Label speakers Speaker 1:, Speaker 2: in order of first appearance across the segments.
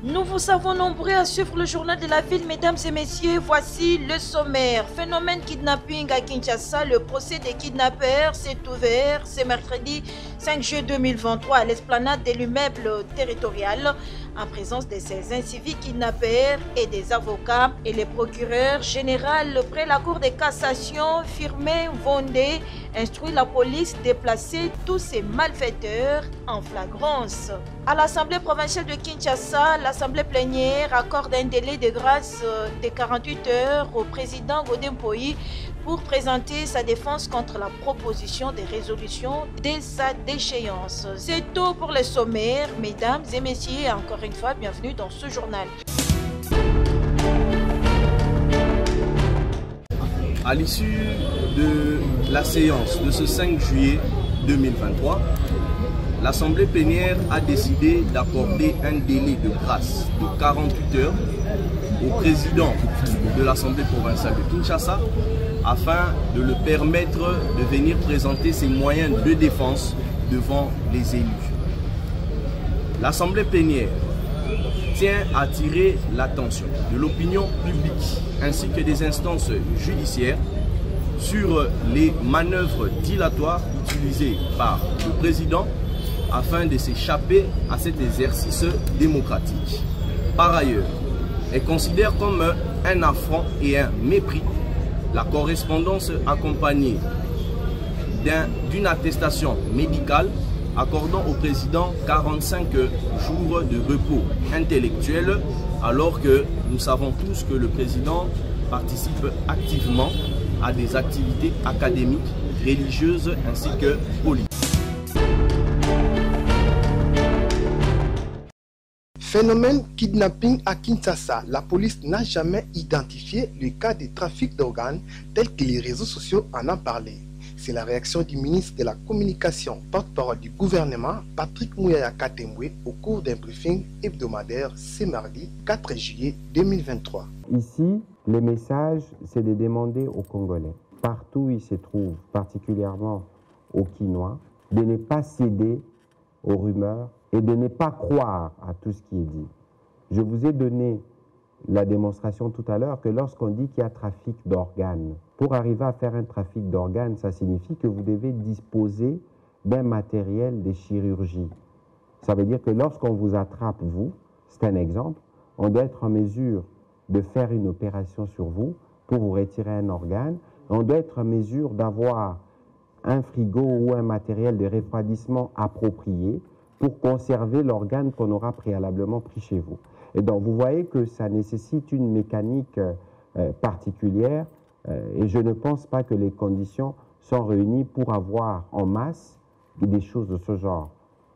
Speaker 1: Nous vous savons nombreux à suivre le journal de la ville, mesdames et messieurs. Voici le sommaire. Phénomène kidnapping à Kinshasa. Le procès des kidnappeurs s'est ouvert ce mercredi 5 juillet 2023 à l'esplanade de l'immeuble territorial en présence de ces inciviques kidnappeurs et des avocats et le procureur général près la cour de cassation, Firmin Vondé, instruit la police de placer tous ces malfaiteurs en flagrance. À l'Assemblée provinciale de Kinshasa, l'Assemblée plénière accorde un délai de grâce de 48 heures au président Godin Poyi pour présenter sa défense contre la proposition de résolution dès sa déchéance. C'est tout pour le sommaire, mesdames et messieurs, et encore une fois, bienvenue dans ce journal.
Speaker 2: À l'issue de la séance de ce 5 juillet 2023, l'Assemblée plénière a décidé d'accorder un délai de grâce de 48 heures au président de l'Assemblée provinciale de Kinshasa afin de le permettre de venir présenter ses moyens de défense devant les élus. L'Assemblée plénière tient à attirer l'attention de l'opinion publique ainsi que des instances judiciaires sur les manœuvres dilatoires utilisées par le président afin de s'échapper à cet exercice démocratique. Par ailleurs, elle considère comme un affront et un mépris la correspondance accompagnée d'une attestation médicale accordant au président 45 jours de repos intellectuel, alors que nous savons tous que le président participe activement à des activités académiques, religieuses ainsi que politiques.
Speaker 3: Phénomène kidnapping à Kinshasa. La police n'a jamais identifié le cas de trafic d'organes tel que les réseaux sociaux en ont parlé. C'est la réaction du ministre de la Communication, porte-parole du gouvernement, Patrick Mouyaya Katembwe, au cours d'un briefing hebdomadaire ce mardi 4 juillet 2023.
Speaker 4: Ici, le message, c'est de demander aux Congolais, partout où ils se trouvent, particulièrement aux Kinois, de ne pas céder aux rumeurs et de ne pas croire à tout ce qui est dit. Je vous ai donné la démonstration tout à l'heure que lorsqu'on dit qu'il y a trafic d'organes, pour arriver à faire un trafic d'organes, ça signifie que vous devez disposer d'un matériel de chirurgie. Ça veut dire que lorsqu'on vous attrape, vous, c'est un exemple, on doit être en mesure de faire une opération sur vous pour vous retirer un organe. On doit être en mesure d'avoir un frigo ou un matériel de refroidissement approprié pour conserver l'organe qu'on aura préalablement pris chez vous. Et donc, vous voyez que ça nécessite une mécanique particulière et je ne pense pas que les conditions sont réunies pour avoir en masse des choses de ce genre.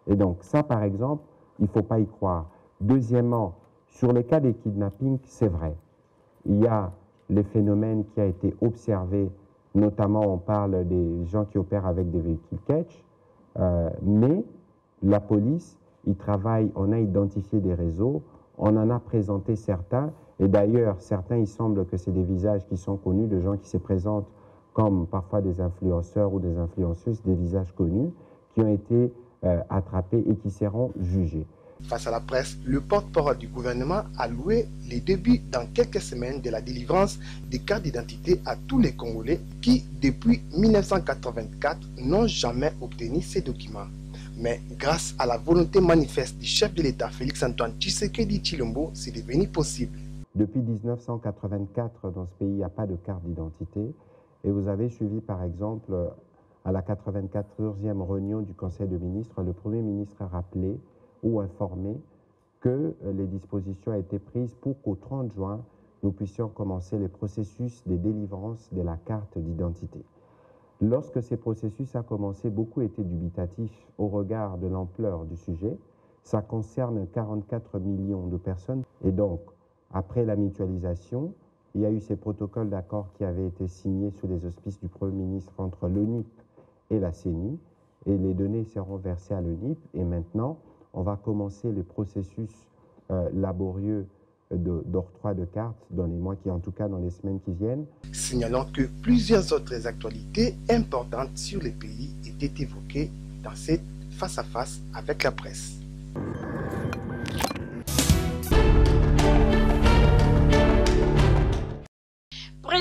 Speaker 4: Et donc, ça, par exemple, il ne faut pas y croire. Deuxièmement, sur les cas des kidnappings, c'est vrai. Il y a le phénomène qui a été observé, notamment on parle des gens qui opèrent avec des véhicules catch, mais la police, ils travaillent, on a identifié des réseaux, on en a présenté certains, et d'ailleurs, certains, il semble que c'est des visages qui sont connus, de gens qui se présentent comme parfois des influenceurs ou des influenceuses, des visages connus, qui ont été attrapés et qui seront jugés.
Speaker 3: Face à la presse, le porte-parole du gouvernement a loué les débuts dans quelques semaines de la délivrance des cartes d'identité à tous les Congolais qui, depuis 1984, n'ont jamais obtenu ces documents. Mais grâce à la volonté manifeste du chef de l'État, Félix-Antoine Tshisekedi Tshilombo, c'est devenu possible.
Speaker 4: Depuis 1984, dans ce pays, il n'y a pas de carte d'identité. Et vous avez suivi, par exemple, à la 94e réunion du Conseil de ministres, le Premier ministre a rappelé ou informé que les dispositions ont été prises pour qu'au 30 juin, nous puissions commencer le processus de délivrance de la carte d'identité. Lorsque ces processus ont commencé, beaucoup étaient dubitatifs au regard de l'ampleur du sujet. Ça concerne 44 millions de personnes. Et donc, après la mutualisation, il y a eu ces protocoles d'accord qui avaient été signés sous les auspices du Premier ministre entre l'ONIP et la CENI. Et les données seront versées à l'ONIP. Et maintenant, on va commencer le processus laborieux d'octroi de cartes dans les mois qui, en tout cas dans les semaines qui viennent.
Speaker 3: Signalons que plusieurs autres actualités importantes sur le pays étaient évoquées dans cette face-à-face avec la presse.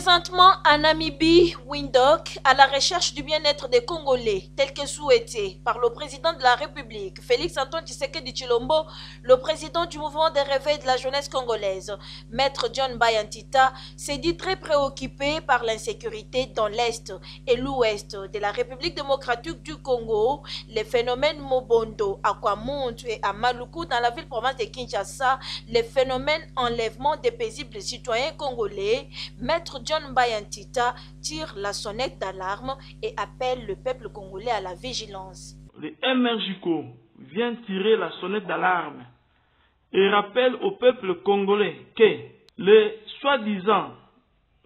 Speaker 1: Présentement en Namibie, Windhoek, à la recherche du bien-être des Congolais, tel que souhaité par le président de la République, Félix-Antoine Tshisekedi Tshilombo, le président du mouvement des réveils de la jeunesse congolaise, Maître John Bayantita, s'est dit très préoccupé par l'insécurité dans l'Est et l'Ouest de la République démocratique du Congo, les phénomènes Mobondo, à Kwamuntu et à Maluku dans la ville-province de Kinshasa, les phénomènes enlèvement des paisibles citoyens congolais. Maître John Bayantita tire la sonnette d'alarme et appelle le peuple congolais à la vigilance.
Speaker 5: Le MRJCO vient tirer la sonnette d'alarme et rappelle au peuple congolais que les soi-disant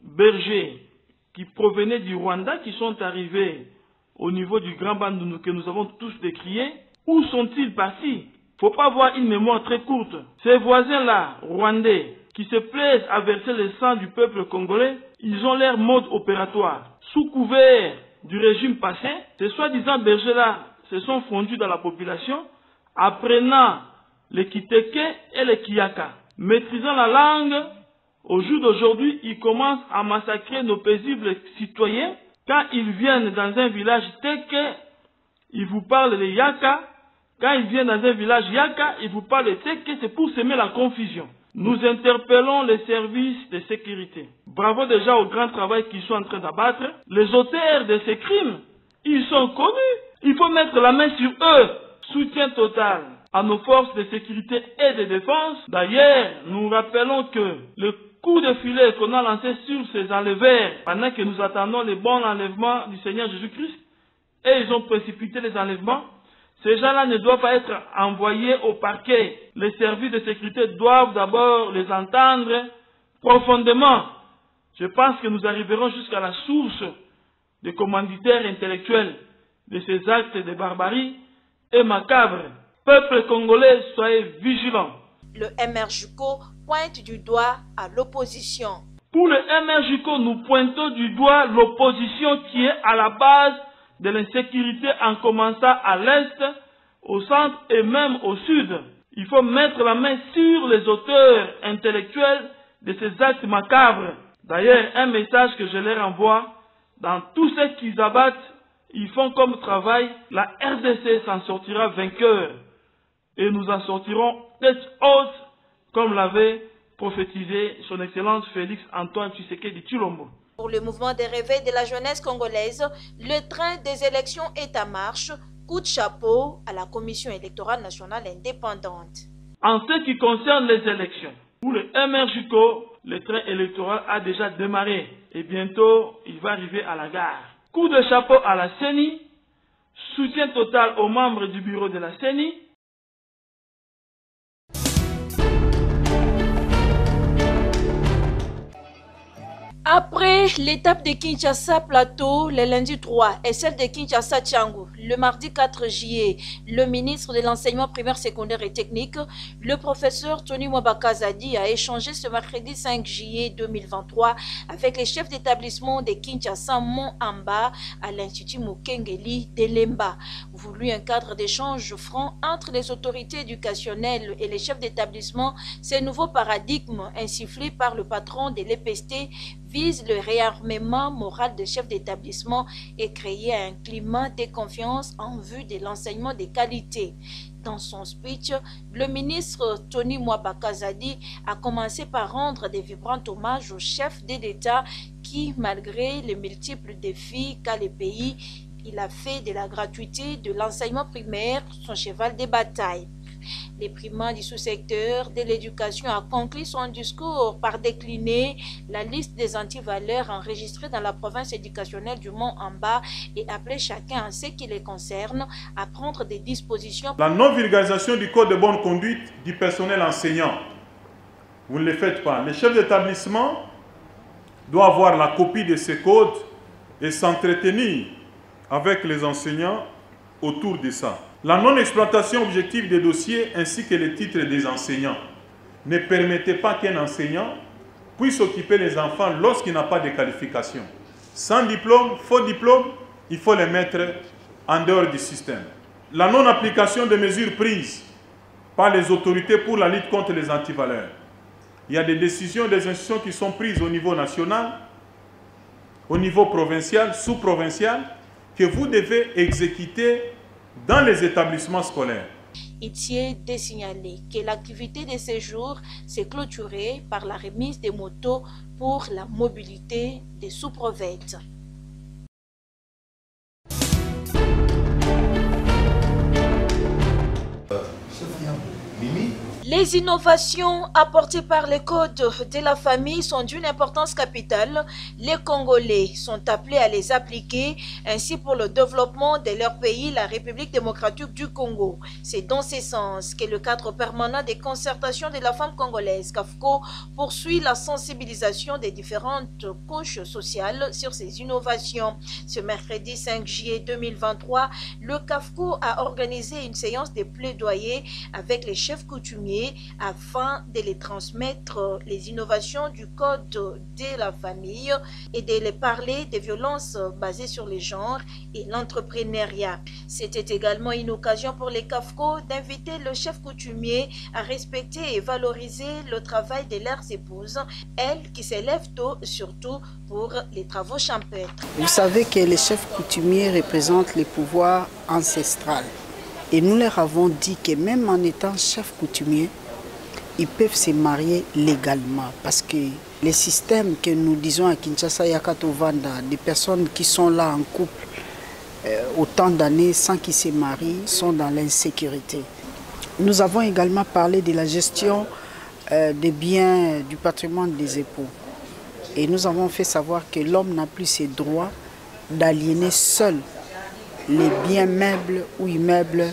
Speaker 5: bergers qui provenaient du Rwanda, qui sont arrivés au niveau du Grand Bandundu que nous avons tous décrié, où sont-ils partis? Il ne faut pas avoir une mémoire très courte. Ces voisins-là, rwandais, qui se plaisent à verser le sang du peuple congolais, ils ont leur mode opératoire. Sous couvert du régime passé, ces soi-disant bergers-là se sont fondus dans la population, apprenant le kiteke et le kiyaka. Maîtrisant la langue, au jour d'aujourd'hui, ils commencent à massacrer nos paisibles citoyens. Quand ils viennent dans un village teke, ils vous parlent de yaka. Quand ils viennent dans un village yaka, ils vous parlent de teke, c'est pour semer la confusion. Nous interpellons les services de sécurité. Bravo déjà au grand travail qu'ils sont en train d'abattre. Les auteurs de ces crimes, ils sont connus. Il faut mettre la main sur eux. Soutien total à nos forces de sécurité et de défense. D'ailleurs, nous rappelons que le coup de filet qu'on a lancé sur ces enleveurs, pendant que nous attendons les bons enlèvements du Seigneur Jésus-Christ, et ils ont précipité les enlèvements, ces gens-là ne doivent pas être envoyés au parquet. Les services de sécurité doivent d'abord les entendre profondément. Je pense que nous arriverons jusqu'à la source des commanditaires intellectuels de ces actes de barbarie et macabres. Peuple congolais, soyez vigilants.
Speaker 1: Le MRJCO pointe du doigt à l'opposition.
Speaker 5: Pour le MRJCO, nous pointons du doigt l'opposition qui est à la base de l'insécurité en commençant à l'Est, au centre et même au Sud. Il faut mettre la main sur les auteurs intellectuels de ces actes macabres. D'ailleurs, un message que je leur envoie, dans tout ce qu'ils abattent, ils font comme travail, la RDC s'en sortira vainqueur. Et nous en sortirons tête haute, comme l'avait prophétisé son Excellence Félix-Antoine Tshisekedi Tshilombo.
Speaker 1: Pour le mouvement des réveils de la jeunesse congolaise, le train des élections est en marche. Coup de chapeau à la Commission électorale nationale indépendante.
Speaker 5: En ce qui concerne les élections, pour le MRJCO, le train électoral a déjà démarré et bientôt il va arriver à la gare. Coup de chapeau à la CENI, soutien total aux membres du bureau de la CENI.
Speaker 1: Après l'étape de Kinshasa Plateau, le lundi 3, et celle de Kinshasa Tchangu, le mardi 4 juillet, le ministre de l'enseignement primaire, secondaire et technique, le professeur Tony Mwabakazadi, a échangé ce mercredi 5 juillet 2023 avec les chefs d'établissement de Kinshasa Mont-Amba à l'Institut Mukengeli d'Elemba. Voulu un cadre d'échange franc entre les autorités éducationnelles et les chefs d'établissement, ce nouveau paradigme insufflé par le patron de l'EPST vise le réarmement moral des chefs d'établissement et créer un climat de confiance en vue de l'enseignement de qualité. Dans son speech, le ministre Tony Mwabakazadi a commencé par rendre des vibrants hommages aux chefs d'État qui, malgré les multiples défis qu'a le pays, il a fait de la gratuité de l'enseignement primaire son cheval de bataille. Le primat du sous-secteur de l'éducation a conclu son discours par décliner la liste des antivaleurs enregistrées dans la province éducationnelle du Mont-Amba et appelé chacun en ce qui les concerne à prendre des dispositions.
Speaker 6: La non-vulgarisation du code de bonne conduite du personnel enseignant, vous ne le faites pas. Les chefs d'établissement doivent avoir la copie de ces codes et s'entretenir avec les enseignants autour de ça. La non-exploitation objective des dossiers ainsi que les titres des enseignants ne permettait pas qu'un enseignant puisse occuper les enfants lorsqu'il n'a pas de qualification. Sans diplôme, faux diplôme, il faut les mettre en dehors du système. La non-application des mesures prises par les autorités pour la lutte contre les antivaleurs. Il y a des décisions des institutions qui sont prises au niveau national au niveau provincial, sous-provincial, que vous devez exécuter dans les établissements scolaires.
Speaker 1: Il tient de signaler que l'activité de ces jours s'est clôturée par la remise des motos pour la mobilité des sous-provinces. Les innovations apportées par les codes de la famille sont d'une importance capitale. Les Congolais sont appelés à les appliquer, ainsi pour le développement de leur pays, la République démocratique du Congo. C'est dans ce sens que le cadre permanent des concertations de la femme congolaise, CAFCO, poursuit la sensibilisation des différentes couches sociales sur ces innovations. Ce mercredi 5 juillet 2023, le CAFCO a organisé une séance de plaidoyer avec les chefs coutumiers afin de les transmettre les innovations du code de la famille et de les parler des violences basées sur les genres et l'entrepreneuriat. C'était également une occasion pour les CAFCO d'inviter le chef coutumier à respecter et valoriser le travail de leurs épouses, elles qui s'élèvent tôt, surtout pour les travaux champêtres.
Speaker 7: Vous savez que les chefs coutumiers représentent les pouvoirs ancestraux. Et nous leur avons dit que même en étant chefs coutumiers, ils peuvent se marier légalement. Parce que les systèmes que nous disons à Kinshasa, Yakato Vanda, des personnes qui sont là en couple autant d'années sans qu'ils se marient, sont dans l'insécurité. Nous avons également parlé de la gestion des biens, du patrimoine des époux. Et nous avons fait savoir que l'homme n'a plus ses droits d'aliéner seul les biens meubles ou immeubles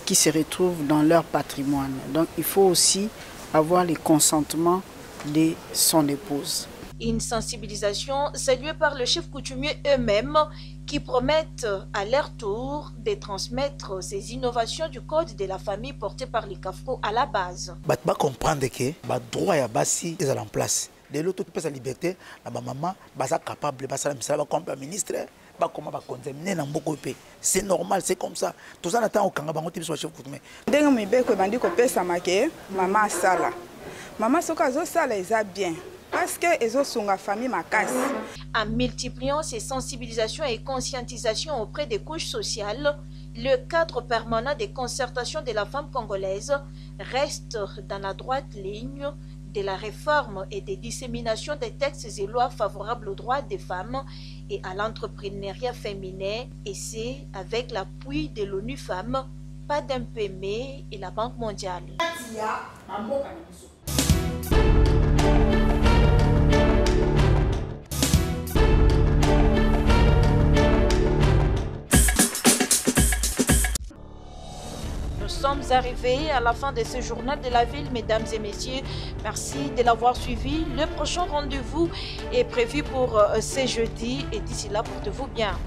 Speaker 7: qui se retrouvent dans leur patrimoine. Donc il faut aussi avoir le consentement de son épouse.
Speaker 1: Une sensibilisation saluée par le chef coutumier eux-mêmes qui promettent à leur tour de transmettre ces innovations du code de la famille portées par les CAFCO à la base.
Speaker 8: Bah comprendre que le droit est en place. De l'autre côté, la liberté, la maman est capable de faire ça comme ministre. C'est normal, c'est comme ça. Tout ça, on attend au chef coutumier.
Speaker 9: Maman sala. Maman soka sala bien. Parce que les autres sont la famille macasse.
Speaker 1: En multipliant ces sensibilisations et conscientisations auprès des couches sociales, le cadre permanent des concertations de la femme congolaise reste dans la droite ligne de la réforme et des disséminations des textes et lois favorables aux droits des femmes et à l'entrepreneuriat féminin, et c'est avec l'appui de l'ONU Femmes, PADMPM et la Banque mondiale. Nous sommes arrivés à la fin de ce journal de la ville, mesdames et messieurs. Merci de l'avoir suivi. Le prochain rendez-vous est prévu pour ce jeudi et d'ici là, portez-vous bien.